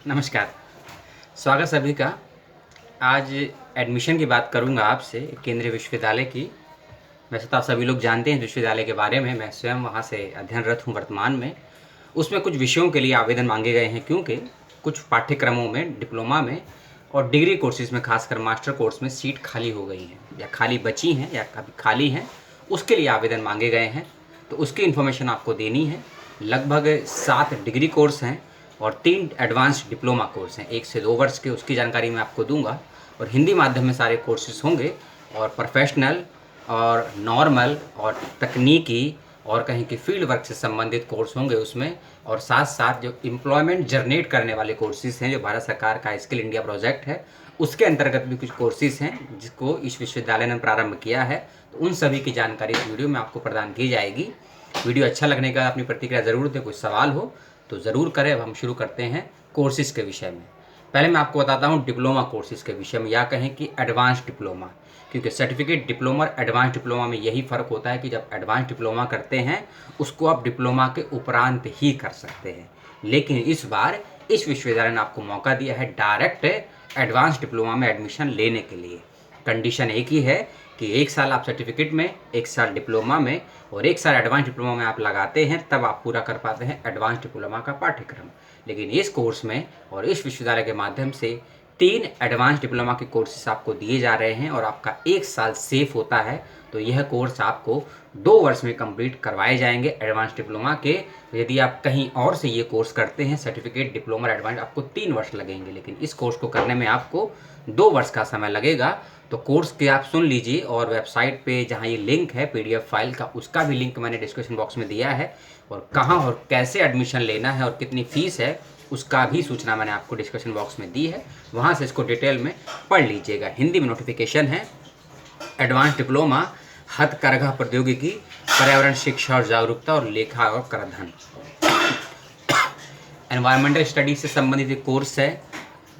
नमस्कार, स्वागत सभी का। आज एडमिशन की बात करूंगा आपसे केंद्रीय विश्वविद्यालय की। वैसे तो आप सभी लोग जानते हैं विश्वविद्यालय के बारे में, मैं स्वयं वहां से अध्ययनरत हूं वर्तमान में। उसमें कुछ विषयों के लिए आवेदन मांगे गए हैं क्योंकि कुछ पाठ्यक्रमों में, डिप्लोमा में और डिग्री कोर्सेज़ में, खासकर मास्टर कोर्स में सीट खाली हो गई हैं या खाली बची हैं या कभी खाली हैं, उसके लिए आवेदन मांगे गए हैं। तो उसकी इन्फॉर्मेशन आपको देनी है। लगभग 7 डिग्री कोर्स हैं और 3 एडवांस्ड डिप्लोमा कोर्स हैं, 1 से 2 वर्ष के, उसकी जानकारी मैं आपको दूंगा। और हिंदी माध्यम में सारे कोर्सेज होंगे और प्रोफेशनल और नॉर्मल और तकनीकी और कहीं की फील्ड वर्क से संबंधित कोर्स होंगे उसमें। और साथ साथ जो एम्प्लॉयमेंट जनरेट करने वाले कोर्सेज हैं, जो भारत सरकार का स्किल इंडिया प्रोजेक्ट है, उसके अंतर्गत भी कुछ कोर्सेज हैं जिसको इस विश्वविद्यालय ने प्रारंभ किया है। तो उन सभी की जानकारी इस वीडियो में आपको प्रदान की जाएगी। वीडियो अच्छा लगने का अपनी प्रतिक्रिया ज़रूर दें। कोई सवाल हो तो ज़रूर करें। अब हम शुरू करते हैं कोर्सेज़ के विषय में। पहले मैं आपको बताता हूँ डिप्लोमा कोर्सेज़ के विषय में, या कहें कि एडवांस डिप्लोमा, क्योंकि सर्टिफिकेट डिप्लोमा और एडवांस डिप्लोमा में यही फ़र्क होता है कि जब एडवांस डिप्लोमा करते हैं उसको आप डिप्लोमा के उपरांत ही कर सकते हैं। लेकिन इस बार इस विश्वविद्यालय ने आपको मौका दिया है डायरेक्ट एडवांस डिप्लोमा में एडमिशन लेने के लिए। कंडीशन एक ही है कि 1 साल आप सर्टिफिकेट में, 1 साल डिप्लोमा में और 1 साल एडवांस डिप्लोमा में आप लगाते हैं, तब आप पूरा कर पाते हैं एडवांस डिप्लोमा का पाठ्यक्रम। लेकिन इस कोर्स में और इस विश्वविद्यालय के माध्यम से 3 एडवांस डिप्लोमा के कोर्सेस आपको दिए जा रहे हैं और आपका 1 साल सेफ होता है। तो यह कोर्स आपको 2 वर्ष में कंप्लीट करवाए जाएंगे एडवांस डिप्लोमा के। यदि आप कहीं और से ये कोर्स करते हैं सर्टिफिकेट डिप्लोमा एडवांस, आपको 3 वर्ष लगेंगे, लेकिन इस कोर्स को करने में आपको 2 वर्ष का समय लगेगा। तो कोर्स के आप सुन लीजिए, और वेबसाइट पे जहाँ ये लिंक है पीडीएफ फाइल का, उसका भी लिंक मैंने डिस्क्रिप्शन बॉक्स में दिया है। और कहाँ और कैसे एडमिशन लेना है और कितनी फ़ीस है उसका भी सूचना मैंने आपको डिस्क्रिप्शन बॉक्स में दी है, वहाँ से इसको डिटेल में पढ़ लीजिएगा। हिंदी में नोटिफिकेशन है, एडवांस डिप्लोमा हथकरघा प्रौद्योगिकी, पर्यावरण शिक्षा और जागरूकता और लेखा और कराधान, एनवायरमेंटल स्टडीज से संबंधित एक कोर्स है।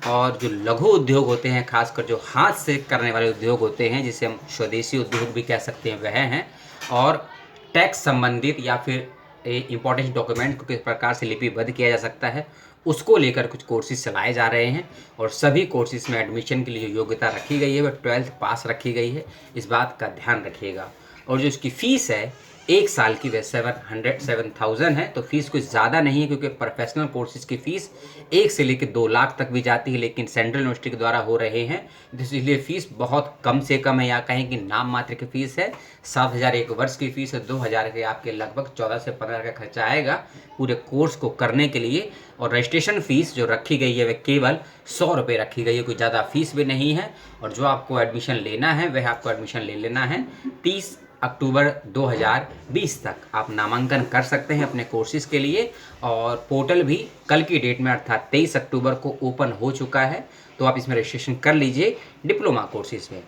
और जो लघु उद्योग होते हैं, खासकर जो हाथ से करने वाले उद्योग होते हैं, जिसे हम स्वदेशी उद्योग भी कह सकते हैं, वह हैं। और टैक्स संबंधित या फिर इम्पोर्टेंट डॉक्यूमेंट को किस प्रकार से लिपिबद्ध किया जा सकता है, उसको लेकर कुछ कोर्सेज चलाए जा रहे हैं। और सभी कोर्सेज में एडमिशन के लिए जो योग्यता रखी गई है वह 12th पास रखी गई है, इस बात का ध्यान रखिएगा। और जो इसकी फ़ीस है 1 साल की, वह 7,000 है। तो फीस कुछ ज़्यादा नहीं है, क्योंकि प्रोफेशनल कोर्सेज की फ़ीस 1 से लेकर 2 लाख तक भी जाती है, लेकिन सेंट्रल यूनिवर्सिटी के द्वारा हो रहे हैं, इसलिए फ़ीस बहुत कम से कम है, या कहें कि नाम मात्र की फ़ीस है। 7,000 एक वर्ष की फ़ीस है, 2,000 के आपके लगभग 14 से 15 का खर्चा आएगा पूरे कोर्स को करने के लिए। और रजिस्ट्रेशन फ़ीस जो रखी गई है वह केवल 100 रुपये रखी गई है, कोई ज़्यादा फीस भी नहीं है। और जो आपको एडमिशन लेना है वह आपको एडमिशन ले लेना है 30 अक्टूबर 2020 तक आप नामांकन कर सकते हैं अपने कोर्सेज़ के लिए। और पोर्टल भी कल की डेट में अर्थात 23 अक्टूबर को ओपन हो चुका है, तो आप इसमें रजिस्ट्रेशन कर लीजिए डिप्लोमा कोर्सेज़ में।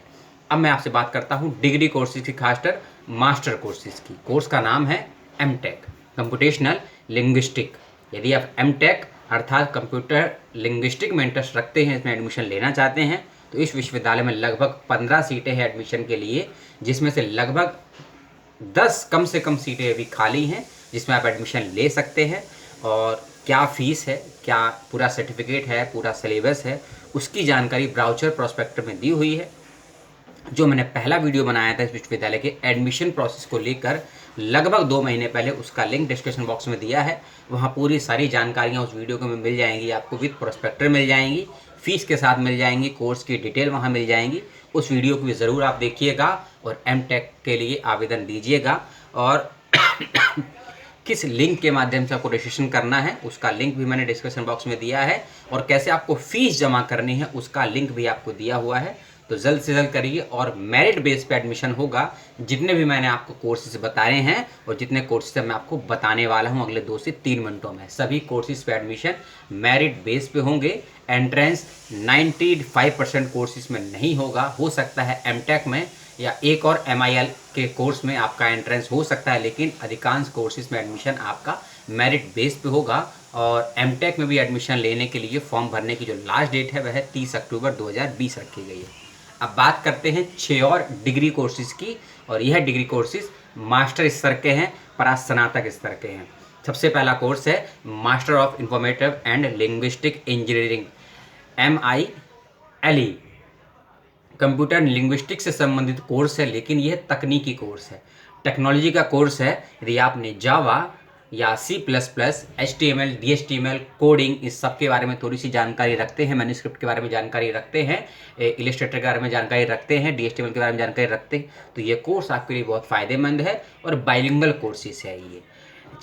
अब मैं आपसे बात करता हूँ डिग्री कोर्सेज़ की, खासकर मास्टर कोर्सेज़ की। कोर्स का नाम है एमटेक, कंप्यूटेशनल लिंग्विस्टिक। यदि आप एमटेक अर्थात कंप्यूटर लिंग्विस्टिक में इंटरेस्ट रखते हैं, इसमें एडमिशन लेना चाहते हैं, तो इस विश्वविद्यालय में लगभग 15 सीटें हैं एडमिशन के लिए, जिसमें से लगभग 10 कम से कम सीटें अभी खाली हैं, जिसमें आप एडमिशन ले सकते हैं। और क्या फ़ीस है, क्या पूरा सर्टिफिकेट है, पूरा सिलेबस है, उसकी जानकारी ब्राउचर प्रोस्पेक्टर में दी हुई है। जो मैंने पहला वीडियो बनाया था इस विश्वविद्यालय के एडमिशन प्रोसेस को लेकर लगभग 2 महीने पहले, उसका लिंक डिस्क्रिप्शन बॉक्स में दिया है। वहाँ पूरी सारी जानकारियाँ उस वीडियो को में मिल जाएंगी, आपको विद प्रोस्पेक्टर मिल जाएंगी, फीस के साथ मिल जाएंगी, कोर्स की डिटेल वहाँ मिल जाएंगी। उस वीडियो को भी ज़रूर आप देखिएगा और एमटेक के लिए आवेदन दीजिएगा। और किस लिंक के माध्यम से आपको रजिस्ट्रेशन करना है उसका लिंक भी मैंने डिस्क्रिप्शन बॉक्स में दिया है, और कैसे आपको फ़ीस जमा करनी है उसका लिंक भी आपको दिया हुआ है। तो जल्द से जल्द करिए, और मेरिट बेस पे एडमिशन होगा। जितने भी मैंने आपको कोर्सेज बताए हैं और जितने कोर्सेज मैं आपको बताने वाला हूं अगले 2 से 3 मिनटों में, सभी कोर्सेज पे एडमिशन मेरिट बेस पे होंगे। एंट्रेंस 95% कोर्सेज में नहीं होगा, हो सकता है एमटेक में या एक और MIL के कोर्स में आपका एंट्रेंस हो सकता है, लेकिन अधिकांश कोर्सेज में एडमिशन आपका मेरिट बेस पे होगा। और एमटेक में भी एडमिशन लेने के लिए फॉर्म भरने की जो लास्ट डेट है वह 30 अक्टूबर 2020 रखी गई है। अब बात करते हैं 6 और डिग्री कोर्सेज़ की, और यह डिग्री कोर्सेज़ मास्टर स्तर के हैं, स्नातक स्तर के हैं। सबसे पहला कोर्स है master of informative and linguistic engineering, MILE। Computer linguistics से संबंधित कोर्स है, लेकिन यह तकनीकी कोर्स है, टेक्नोलॉजी का कोर्स है। यदि आपने जावा या C++, HTML, DHTML, कोडिंग, इस सब के बारे में थोड़ी सी जानकारी रखते हैं, मैन्युस्क्रिप्ट के बारे में जानकारी रखते हैं, इलस्ट्रेटर के बारे में जानकारी रखते हैं, DHTML के बारे में जानकारी रखते हैं, तो ये कोर्स आपके लिए बहुत फ़ायदेमंद है और बाइलिंगुअल कोर्सेज है ये।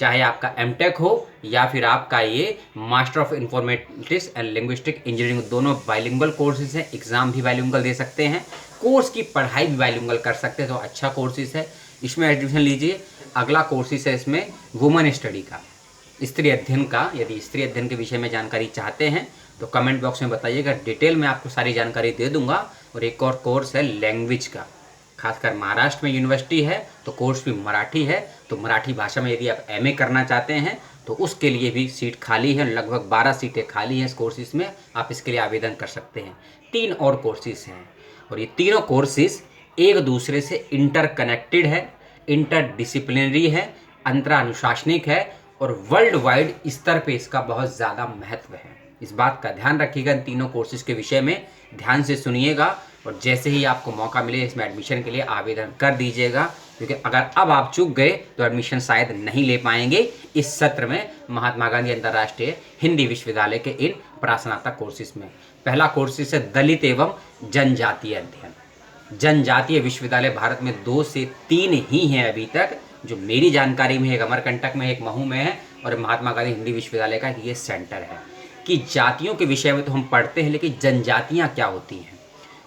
चाहे आपका MTech हो या फिर आपका ये master of informatics and linguistic engineering, दोनों बाइलिंगुअल कोर्सेज हैं। एग्ज़ाम भी बाइलिंगुअल दे सकते हैं, कोर्स की पढ़ाई भी बाइलिंगुअल कर सकते हैं, तो अच्छा कोर्सेज है, इसमें एडमिशन लीजिए। अगला कोर्सेज है इसमें वुमेन स्टडी का, स्त्री अध्ययन का। यदि स्त्री अध्ययन के विषय में जानकारी चाहते हैं तो कमेंट बॉक्स में बताइएगा, डिटेल में आपको सारी जानकारी दे दूंगा। और एक और कोर्स है लैंग्वेज का, खासकर महाराष्ट्र में यूनिवर्सिटी है तो कोर्स भी मराठी है, तो मराठी भाषा में यदि आप MA करना चाहते हैं तो उसके लिए भी सीट खाली है, लगभग 12 सीटें खाली हैं इस कोर्सेज में, आप इसके लिए आवेदन कर सकते हैं। 3 और कोर्सेज हैं और ये तीनों कोर्सेज एक दूसरे से इंटरकनेक्टेड है, इंटरडिसिप्लिनरी है, अंतरानुशासनिक है और वर्ल्ड वाइड स्तर पे इसका बहुत ज़्यादा महत्व है। इस बात का ध्यान रखिएगा, इन तीनों कोर्सेज के विषय में ध्यान से सुनिएगा और जैसे ही आपको मौका मिले इसमें एडमिशन के लिए आवेदन कर दीजिएगा, क्योंकि अगर अब आप चूक गए तो एडमिशन शायद नहीं ले पाएंगे इस सत्र में महात्मा गांधी अंतर्राष्ट्रीय हिंदी विश्वविद्यालय के इन प्रास्नातक कोर्सेज में। पहला कोर्सेज है दलित एवं जनजातीय अध्ययन। जनजातीय विश्वविद्यालय भारत में 2 से 3 ही हैं अभी तक, जो मेरी जानकारी में, एक अमरकंटक में, एक महू में है और महात्मा गांधी हिंदी विश्वविद्यालय का ये सेंटर है। कि जातियों के विषय में तो हम पढ़ते हैं, लेकिन जनजातियाँ क्या होती हैं,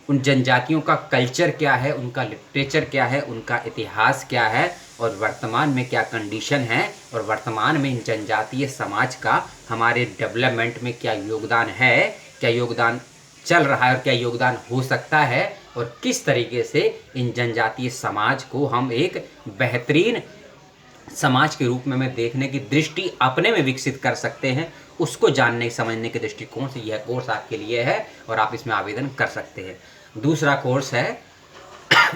उन जनजातियों का कल्चर क्या है, उनका लिटरेचर क्या है, उनका इतिहास क्या है और वर्तमान में क्या कंडीशन है, और वर्तमान में इन जनजातीय समाज का हमारे डेवलपमेंट में क्या योगदान है, क्या योगदान चल रहा है और क्या योगदान हो सकता है, और किस तरीके से इन जनजातीय समाज को हम एक बेहतरीन समाज के रूप में देखने की दृष्टि अपने में विकसित कर सकते हैं, उसको जानने समझने के दृष्टिकोण से यह कोर्स आपके लिए है और आप इसमें आवेदन कर सकते हैं। दूसरा कोर्स है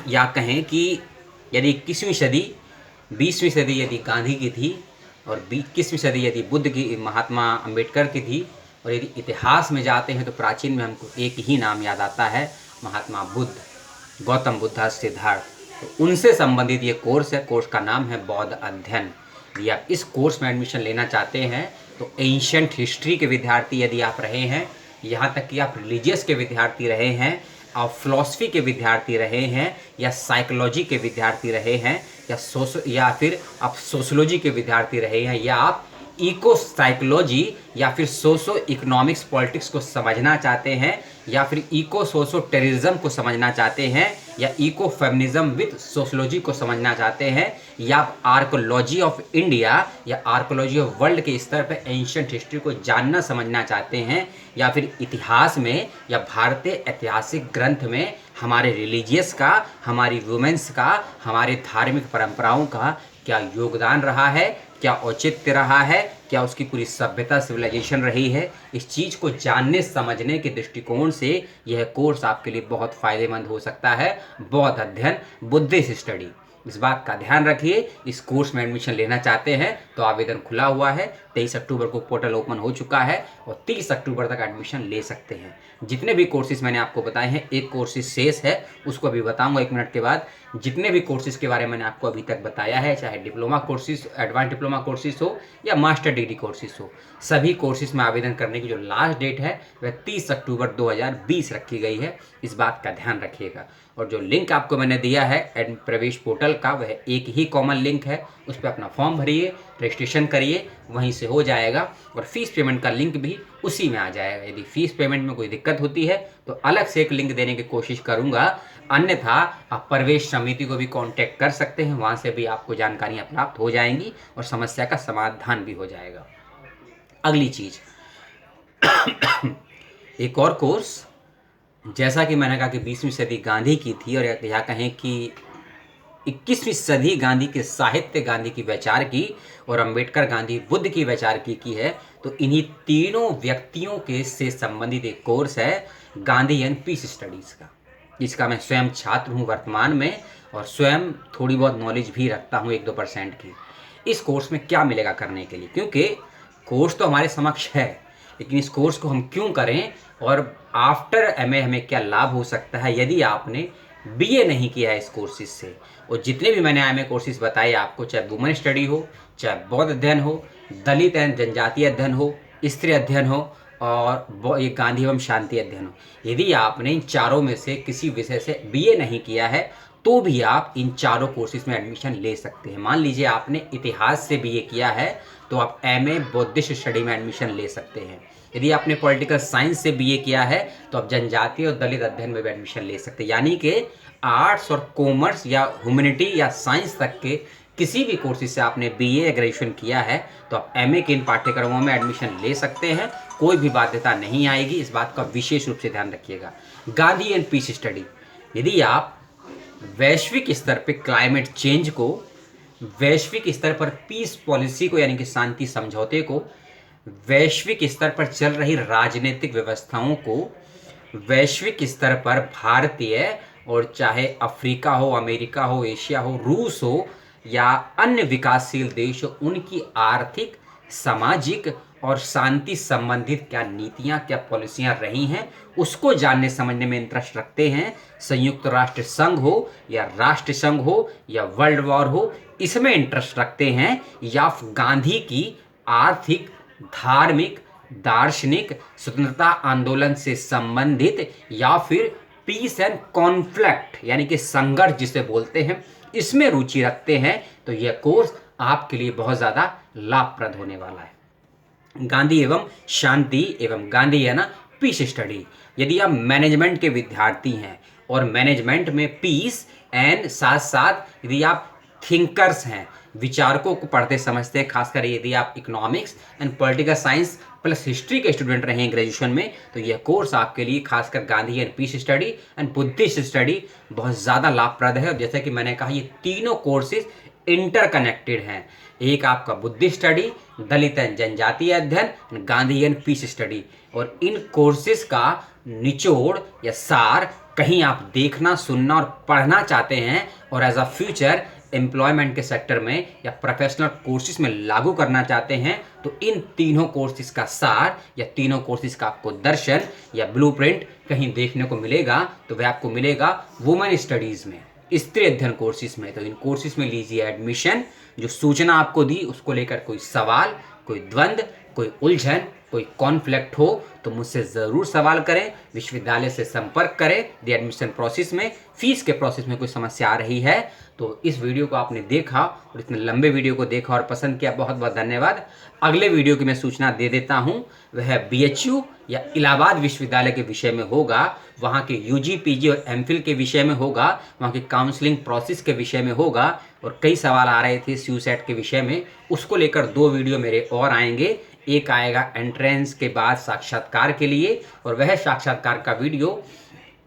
या कहें कि यदि 21वीं सदी, 20वीं सदी यदि गांधी की थी और 21वीं सदी यदि बुद्ध की, महात्मा अंबेडकर की थी, और यदि इतिहास में जाते हैं तो प्राचीन में हमको एक ही नाम याद आता है, महात्मा बुद्ध, गौतम बुद्ध, सिद्धार्थ। तो उनसे संबंधित ये कोर्स है, कोर्स का नाम है बौद्ध अध्ययन। यदि आप इस कोर्स में एडमिशन लेना चाहते हैं तो एंशिएंट हिस्ट्री के विद्यार्थी यदि आप रहे हैं, यहाँ तक कि आप रिलीजियस के विद्यार्थी रहे हैं, आप फिलॉसफी के विद्यार्थी रहे हैं, या साइकोलॉजी के विद्यार्थी रहे हैं, या फिर आप सोशोलॉजी के विद्यार्थी रहे हैं, या आप इको साइकोलॉजी या फिर सोशो इकोनॉमिक्स पॉलिटिक्स को समझना चाहते हैं, या फिर इको सोशो टेररिज्म को समझना चाहते हैं, या इको फेमिनिज्म विद सोशोलॉजी को समझना चाहते हैं, या आप आर्कोलॉजी ऑफ इंडिया या आर्कोलॉजी ऑफ वर्ल्ड के स्तर पर एंशिएंट हिस्ट्री को जानना समझना चाहते हैं, या फिर इतिहास में या भारतीय ऐतिहासिक ग्रंथ में हमारे रिलीजियस का, हमारी वुमेन्स का, हमारे धार्मिक परंपराओं का क्या योगदान रहा है, क्या औचित्य रहा है, क्या उसकी पूरी सभ्यता सिविलाइजेशन रही है, इस चीज़ को जानने समझने के दृष्टिकोण से यह कोर्स आपके लिए बहुत फ़ायदेमंद हो सकता है। बौद्ध अध्ययन, बुद्धिस्ट स्टडी, इस बात का ध्यान रखिए। इस कोर्स में एडमिशन लेना चाहते हैं तो आवेदन खुला हुआ है, 23 अक्टूबर को पोर्टल ओपन हो चुका है और 30 अक्टूबर तक एडमिशन ले सकते हैं। जितने भी कोर्सेज मैंने आपको बताए हैं, एक कोर्सेज शेष है, उसको अभी बताऊंगा 1 मिनट के बाद। जितने भी कोर्सेज के बारे में मैंने आपको अभी तक बताया है, चाहे diploma courses, advance diploma courses हो या मास्टर डिग्री कोर्सेज हो, सभी कोर्सेज में आवेदन करने की जो लास्ट डेट है वह 30 अक्टूबर 2020 रखी गई है, इस बात का ध्यान रखिएगा। और जो लिंक आपको मैंने दिया है प्रवेश पोर्टल का, वह एक ही कॉमन लिंक है, उस पर अपना फॉर्म भरिए, रजिस्ट्रेशन करिए, वहीं से हो जाएगा। और फीस पेमेंट का लिंक भी उसी में आ जाएगा। यदि फीस पेमेंट में कोई दिक्कत होती है तो अलग से एक लिंक देने की कोशिश करूंगा, अन्यथा आप प्रवेश समिति को भी कांटेक्ट कर सकते हैं, वहां से भी आपको जानकारियां प्राप्त हो जाएंगी और समस्या का समाधान भी हो जाएगा। अगली चीज एक और कोर्स, जैसा कि मैंने कहा कि 20वीं सदी गांधी की थी, और या कहें कि 21वीं सदी गांधी के साहित्य, गांधी की विचार की, और अंबेडकर गांधी बुद्ध की विचार की है, तो इन्हीं तीनों व्यक्तियों के से संबंधित एक कोर्स है गांधीयन पीस स्टडीज़ का, जिसका मैं स्वयं छात्र हूँ वर्तमान में और स्वयं थोड़ी बहुत नॉलेज भी रखता हूँ 1-2% की। इस कोर्स में क्या मिलेगा करने के लिए, क्योंकि कोर्स तो हमारे समक्ष है, लेकिन इस कोर्स को हम क्यों करें और आफ्टर एमए हमें क्या लाभ हो सकता है यदि आपने बीए नहीं किया है इस कोर्सेज से। और जितने भी मैंने एमए कोर्सेज बताए आपको, चाहे वुमेन स्टडी हो, चाहे बौद्ध अध्ययन हो, दलित एवं जनजातीय अध्ययन हो, स्त्री अध्ययन हो और ये गांधी एवं शांति अध्ययन हो, यदि आपने इन चारों में से किसी विषय से बीए नहीं किया है तो भी आप इन चारों कोर्सेज में एडमिशन ले सकते हैं। मान लीजिए आपने इतिहास से बीए किया है तो आप एमए बौद्धिस्ट स्टडी में एडमिशन ले सकते हैं। यदि आपने पॉलिटिकल साइंस से बीए किया है तो आप जनजातीय और दलित अध्ययन में भी एडमिशन ले सकते हैं। यानी कि आर्ट्स और कॉमर्स या ह्यूमैनिटी या साइंस तक के किसी भी कोर्सेज से आपने बीए या ग्रेजुएशन किया है तो आप एमए के इन पाठ्यक्रमों में एडमिशन ले सकते हैं, कोई भी बाध्यता नहीं आएगी। इस बात का विशेष रूप से ध्यान रखिएगा। गांधी एंड पीस स्टडी, यदि आप वैश्विक स्तर पर क्लाइमेट चेंज को, वैश्विक स्तर पर पीस पॉलिसी को यानी कि शांति समझौते को, वैश्विक स्तर पर चल रही राजनीतिक व्यवस्थाओं को, वैश्विक स्तर पर भारतीय और चाहे अफ्रीका हो, अमेरिका हो, एशिया हो, रूस हो या अन्य विकासशील देश हो, उनकी आर्थिक, सामाजिक और शांति संबंधित क्या नीतियां, क्या पॉलिसियां रही हैं, उसको जानने समझने में इंटरेस्ट रखते हैं, संयुक्त राष्ट्र संघ हो या राष्ट्र संघ हो या वर्ल्ड वॉर हो, इसमें इंटरेस्ट रखते हैं, या गांधी की आर्थिक, धार्मिक, दार्शनिक, स्वतंत्रता आंदोलन से संबंधित या फिर पीस एंड कॉन्फ्लिक्ट यानी कि संघर्ष जिसे बोलते हैं, इसमें रुचि रखते हैं, तो यह कोर्स आपके लिए बहुत ज़्यादा लाभप्रद होने वाला है। गांधी एवं शांति एवं गांधी है ना पीस स्टडी, यदि आप मैनेजमेंट के विद्यार्थी हैं और मैनेजमेंट में पीस एंड साथ साथ यदि आप थिंकर्स हैं, विचारकों को पढ़ते समझते हैं, खासकर यदि आप economics and political science plus history के स्टूडेंट रहे हैं ग्रेजुएशन में, तो यह कोर्स आपके लिए खासकर Gandhi and peace study and Buddhist study बहुत ज़्यादा लाभप्रद है। और जैसे कि मैंने कहा, ये तीनों कोर्सेज इंटरकनेक्टेड हैं। एक आपका बुद्धिस्ट स्टडी, दलित एंड जनजातीय अध्ययन, गांधी एंड पीस स्टडी, और इन कोर्सेज का निचोड़ या सार कहीं आप देखना, सुनना और पढ़ना चाहते हैं और एज अ फ्यूचर एम्प्लॉयमेंट के सेक्टर में या प्रोफेशनल कोर्सेज में लागू करना चाहते हैं, तो इन तीनों कोर्सेज का सार या तीनों कोर्सेज का आपको दर्शन या ब्लूप्रिंट कहीं देखने को मिलेगा, तो वह आपको मिलेगा वुमेन स्टडीज़ में, स्त्री अध्ययन कोर्सेज में। तो इन कोर्सेज में लीजिए एडमिशन। जो सूचना आपको दी उसको लेकर कोई सवाल, कोई द्वंद्व, कोई उलझन, कोई कॉन्फ्लिक्ट हो तो मुझसे ज़रूर सवाल करें, विश्वविद्यालय से संपर्क करें। दी एडमिशन प्रोसेस में, फीस के प्रोसेस में कोई समस्या आ रही है तो इस वीडियो को आपने देखा और इतने लंबे वीडियो को देखा और पसंद किया, बहुत बहुत धन्यवाद। अगले वीडियो की मैं सूचना दे देता हूं, वह बीएचयू या इलाहाबाद विश्वविद्यालय के विषय में होगा, वहाँ के यूजी, पीजी और एमफिल के विषय में होगा, वहाँ की काउंसलिंग प्रोसेस के विषय में होगा, और कई सवाल आ रहे थे SUSAT के विषय में, उसको लेकर 2 वीडियो मेरे और आएंगे। एक आएगा एंट्रेंस के बाद साक्षात्कार के लिए, और वह साक्षात्कार का वीडियो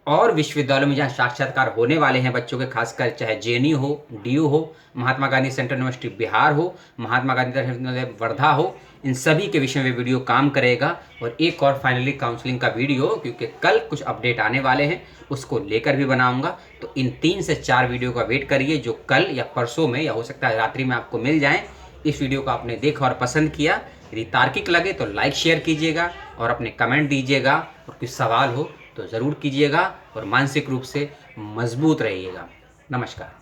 और विश्वविद्यालयों में जहाँ साक्षात्कार होने वाले हैं बच्चों के, खासकर चाहे JNU हो, DU हो, महात्मा गांधी सेंट्रल यूनिवर्सिटी बिहार हो, महात्मा गांधी सेंट्रल वर्धा हो, इन सभी के विषय में वीडियो काम करेगा। और एक और फाइनली काउंसलिंग का वीडियो, क्योंकि कल कुछ अपडेट आने वाले हैं, उसको लेकर भी बनाऊंगा। तो इन 3 से 4 वीडियो का वेट करिए, जो कल या परसों में या हो सकता है रात्रि में आपको मिल जाएँ। इस वीडियो को आपने देखा और पसंद किया, यदि तार्किक लगे तो लाइक शेयर कीजिएगा और अपने कमेंट दीजिएगा, और कुछ सवाल हो तो ज़रूर कीजिएगा, और मानसिक रूप से मजबूत रहिएगा। नमस्कार।